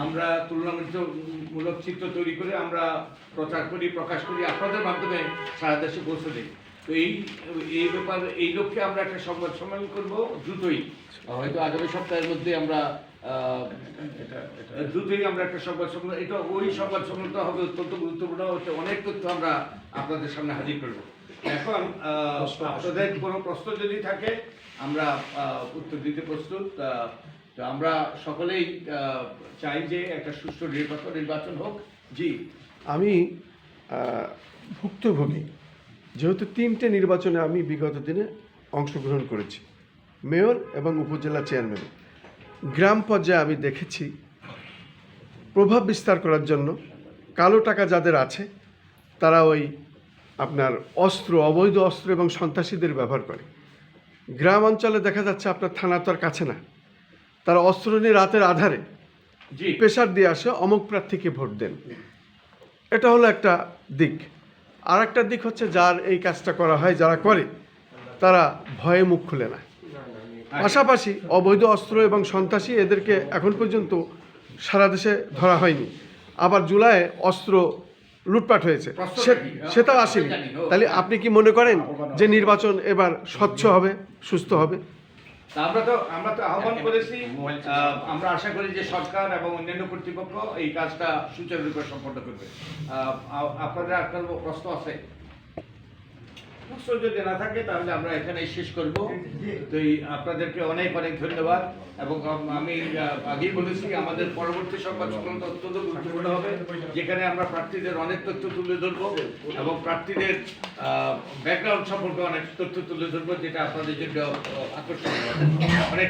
আমরা তুলনামূলক চিত্র তৈরি করে আমরা প্রচার করি, প্রকাশ করি, আপনাদের মাধ্যমে সারা দেশে পৌঁছে দিই। তো এই ব্যাপারে এই লক্ষ্যে আমরা একটা সংবাদ সম্মেলন করবো দ্রুতই, হয়তো আগামী সপ্তাহের মধ্যে আমরা দ্রুতই আমরা একটা সংবাদ সম্মেলন, এটা ওই সংবাদ সম্মেলনটা হবে অত্যন্ত গুরুত্বপূর্ণ, হচ্ছে অনেক তথ্য আমরা আপনাদের সামনে হাজির করব। এখন আপনাদের কোনো প্রশ্ন যদি থাকে আমরা উত্তর দিতে প্রস্তুত। তো আমরা সকলেই চাই যে একটা সুষ্ঠু নির্বাচন হোক। জি, আমি ভুক্তভোগী, যেহেতু 3টে নির্বাচনে আমি বিগত দিনে অংশগ্রহণ করেছি, মেয়র এবং উপজেলা চেয়ারম্যান। গ্রাম পর্যায়ে আমি দেখেছি প্রভাব বিস্তার করার জন্য কালো টাকা যাদের আছে তারা ওই আপনার অবৈধ অস্ত্র এবং সন্ত্রাসীদের ব্যবহার করে। গ্রাম অঞ্চলে দেখা যাচ্ছে আপনার থানা তো আর কাছে না, তারা অস্ত্র নিয়ে রাতের আধারে প্রেশার দিয়ে আসে অমুক প্রার্থীকে ভোট দেন। এটা হলো একটা দিক। আর একটা দিক হচ্ছে যার এই কাজটা করা হয়, যারা করে তারা ভয়ে মুখ খুলে না। পাশাপাশি অবৈধ অস্ত্র এবং সন্ত্রাসী এদেরকে এখন পর্যন্ত সারা দেশে ধরা হয়নি। আবার জুলাইয়ে অস্ত্র লুটপাট হয়েছে, সেটাও আসেনি। তাহলে আপনি কি মনে করেন যে নির্বাচন এবার স্বচ্ছ হবে, সুস্থ হবে? আমরা তো আহ্বান করেছি, আমরা আশা করি যে সরকার এবং অন্যান্য কর্তৃপক্ষ এই কাজটা সুচারুরূপে সম্পন্ন করবে। আপনাদের আর কোনো প্রশ্ন আছে? প্রশ্ন যদি না থাকে তাহলে আমরা এখানেই শেষ করব। তো আপনাদেরকে অনেক অনেক ধন্যবাদ। এবং আমি আগেই বলেছি আমাদের পরবর্তী সংবাদ সম্মেলন অত্যন্ত গুরুত্বপূর্ণ হবে, যেখানে আমরা প্রার্থীদের অনেক তথ্য তুলে ধরবো এবং প্রার্থীদের ব্যাকগ্রাউন্ড সম্পর্কে অনেক তথ্য তুলে ধরবো, যেটা আপনাদের জন্য আকর্ষণীয় হবে। অনেক